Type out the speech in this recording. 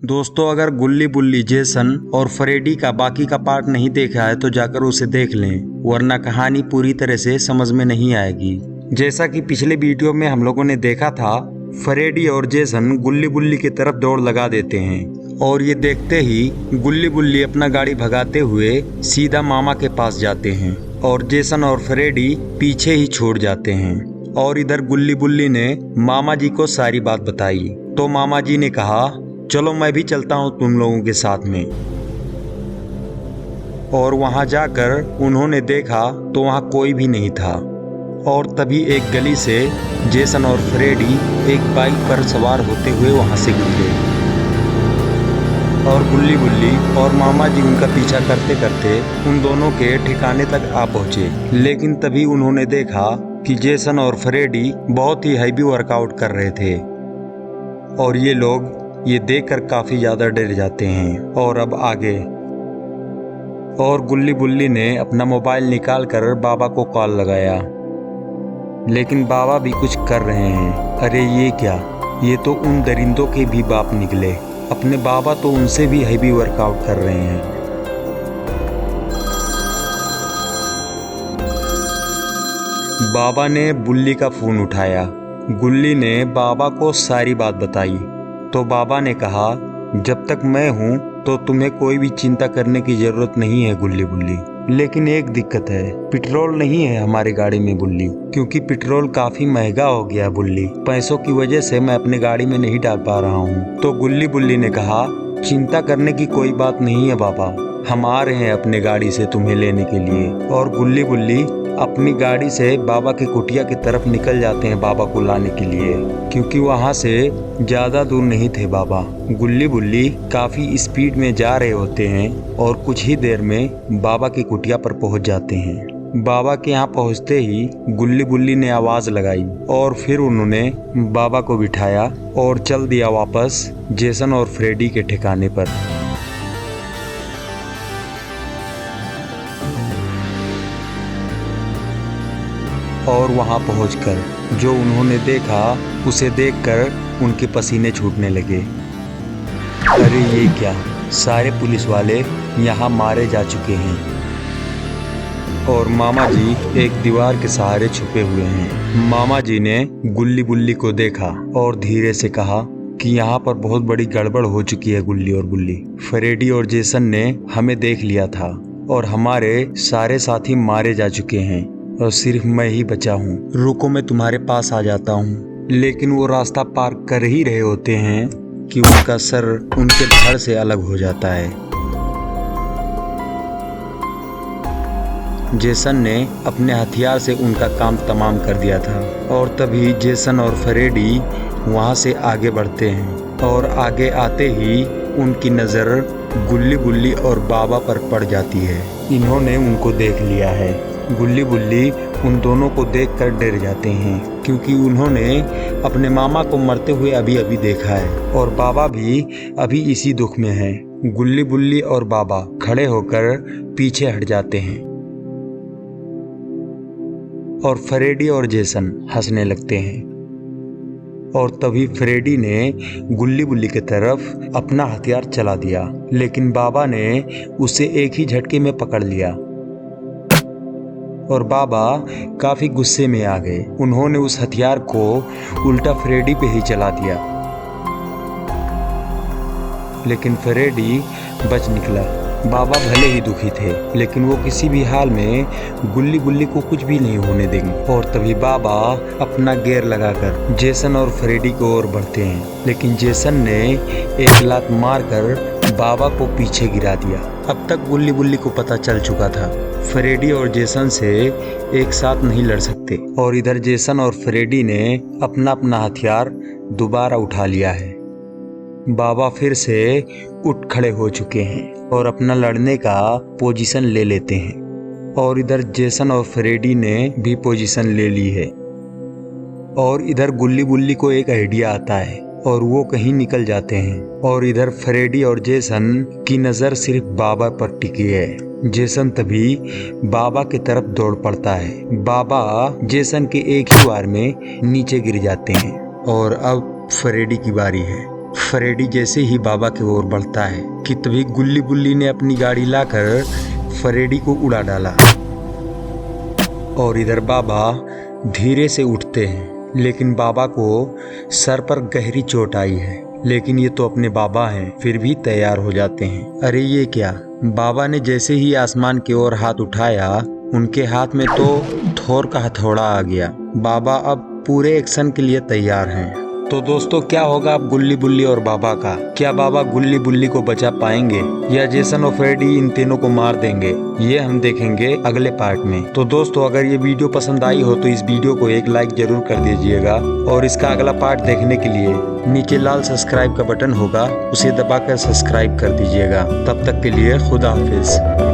दोस्तों, अगर गुल्ली बुल्ली, जेसन और फ्रेडी का बाकी का पार्ट नहीं देखा है तो जाकर उसे देख लें, वरना कहानी पूरी तरह से समझ में नहीं आएगी। जैसा कि पिछले वीडियो में हम लोगों ने देखा था, फ्रेडी और जेसन गुल्ली बुल्ली की तरफ दौड़ लगा देते हैं और ये देखते ही गुल्ली बुल्ली अपना गाड़ी भगाते हुए सीधा मामा के पास जाते हैं और जेसन और फ्रेडी पीछे ही छोड़ जाते हैं। और इधर गुल्ली बुल्ली ने मामा जी को सारी बात बताई तो मामा जी ने कहा, चलो मैं भी चलता हूँ तुम लोगों के साथ में। और वहां जाकर उन्होंने देखा तो वहां कोई भी नहीं था और तभी एक गली से जेसन और फ्रेडी एक बाइक पर सवार होते हुए वहां से गुजरे और गुल्ली बुल्ली और मामा जी उनका पीछा करते करते उन दोनों के ठिकाने तक आ पहुंचे। लेकिन तभी उन्होंने देखा कि जेसन और फ्रेडी बहुत ही हैवी वर्कआउट कर रहे थे और ये लोग ये देखकर काफी ज्यादा डर जाते हैं। और अब आगे, और गुल्ली बुल्ली ने अपना मोबाइल निकालकर बाबा को कॉल लगाया, लेकिन बाबा भी कुछ कर रहे हैं। अरे ये क्या, ये तो उन दरिंदों के भी बाप निकले। अपने बाबा तो उनसे भी हैवी वर्कआउट कर रहे हैं। बाबा ने बुल्ली का फोन उठाया। गुल्ली ने बाबा को सारी बात बताई तो बाबा ने कहा, जब तक मैं हूँ तो तुम्हें कोई भी चिंता करने की जरूरत नहीं है गुल्ली बुल्ली। लेकिन एक दिक्कत है, पेट्रोल नहीं है हमारी गाड़ी में बुल्ली, क्योंकि पेट्रोल काफी महंगा हो गया बुल्ली। पैसों की वजह से मैं अपनी गाड़ी में नहीं डाल पा रहा हूँ। तो गुल्ली बुल्ली ने कहा, चिंता करने की कोई बात नहीं है बाबा, हम आ रहे हैं अपने गाड़ी से तुम्हें लेने के लिए। और गुल्ली बुल्ली अपनी गाड़ी से बाबा की कुटिया की तरफ निकल जाते हैं बाबा को लाने के लिए, क्योंकि वहां से ज्यादा दूर नहीं थे बाबा। गुल्ली बुल्ली काफी स्पीड में जा रहे होते हैं और कुछ ही देर में बाबा की कुटिया पर पहुंच जाते हैं। बाबा के यहाँ पहुंचते ही गुल्ली बुल्ली ने आवाज लगाई और फिर उन्होंने बाबा को बिठाया और चल दिया वापस जेसन और फ्रेडी के ठिकाने पर। और वहां पहुंचकर जो उन्होंने देखा उसे देखकर उनके पसीने छूटने लगे। अरे ये क्या, सारे पुलिस वाले यहाँ मारे जा चुके हैं और मामा जी एक दीवार के सहारे छुपे हुए हैं। मामा जी ने गुल्ली बुल्ली को देखा और धीरे से कहा कि यहाँ पर बहुत बड़ी गड़बड़ हो चुकी है गुल्ली और बुल्ली। फ्रेडी और जेसन ने हमें देख लिया था और हमारे सारे साथी मारे जा चुके हैं और सिर्फ मैं ही बचा हूँ। रुको, मैं तुम्हारे पास आ जाता हूँ। लेकिन वो रास्ता पार कर ही रहे होते हैं कि उनका सर उनके धड़ से अलग हो जाता है। जेसन ने अपने हथियार से उनका काम तमाम कर दिया था और तभी जेसन और फ्रेडी वहां से आगे बढ़ते हैं और आगे आते ही उनकी नज़र गुल्ली बुल्ली और बाबा पर पड़ जाती है। इन्होंने उनको देख लिया है। गुल्ली बुल्ली उन दोनों को देखकर डर जाते हैं, क्योंकि उन्होंने अपने मामा को मरते हुए अभी अभी देखा है और बाबा भी अभी इसी दुख में है। गुल्ली बुल्ली और बाबा खड़े होकर पीछे हट जाते हैं और फ्रेडी और जेसन हंसने लगते हैं। और तभी फ्रेडी ने गुल्ली बुल्ली की तरफ अपना हथियार चला दिया, लेकिन बाबा ने उसे एक ही झटके में पकड़ लिया और बाबा काफी गुस्से में आ गए। उन्होंने उस हथियार को उल्टा फ्रेडी पे ही चला दिया, लेकिन फ्रेडी बच निकला। बाबा भले ही दुखी थे, लेकिन वो किसी भी हाल में गुल्ली बुल्ली को कुछ भी नहीं होने देंगे। और तभी बाबा अपना गियर लगाकर जेसन और फ्रेडी को ओर बढ़ते हैं, लेकिन जेसन ने एक लात मारकर बाबा को पीछे गिरा दिया। अब तक गुल्ली बुल्ली को पता चल चुका था, फ्रेडी और जेसन से एक साथ नहीं लड़ सकते। और इधर जेसन और फ्रेडी ने अपना अपना हथियार दोबारा उठा लिया है। बाबा फिर से उठ खड़े हो चुके हैं और अपना लड़ने का पोजीशन ले लेते हैं। और इधर जेसन और फ्रेडी ने भी पोजीशन ले ली है। और इधर गुल्ली बुल्ली को एक आइडिया आता है और वो कहीं निकल जाते हैं। और इधर फ्रेडी और जेसन की नज़र सिर्फ बाबा पर टिकी है। जेसन तभी बाबा की तरफ दौड़ पड़ता है। बाबा जेसन के एक ही वार में नीचे गिर जाते हैं और अब फ्रेडी की बारी है। फ्रेडी जैसे ही बाबा की ओर बढ़ता है कि तभी गुल्ली बुल्ली ने अपनी गाड़ी लाकर फ्रेडी को उड़ा डाला और इधर बाबा धीरे से उठते हैं, लेकिन बाबा को सर पर गहरी चोट आई है। लेकिन ये तो अपने बाबा हैं, फिर भी तैयार हो जाते हैं। अरे ये क्या, बाबा ने जैसे ही आसमान की ओर हाथ उठाया, उनके हाथ में तो थोर का हथौड़ा आ गया। बाबा अब पूरे एक्शन के लिए तैयार हैं। तो दोस्तों, क्या होगा अब गुल्ली बुल्ली और बाबा का? क्या बाबा गुल्ली बुल्ली को बचा पाएंगे या जेसन और फ्रेडी इन तीनों को मार देंगे? ये हम देखेंगे अगले पार्ट में। तो दोस्तों, अगर ये वीडियो पसंद आई हो तो इस वीडियो को एक लाइक जरूर कर दीजिएगा और इसका अगला पार्ट देखने के लिए नीचे लाल सब्सक्राइब का बटन होगा, उसे दबाकर सब्सक्राइब कर दीजिएगा। तब तक के लिए खुदा हाफिज।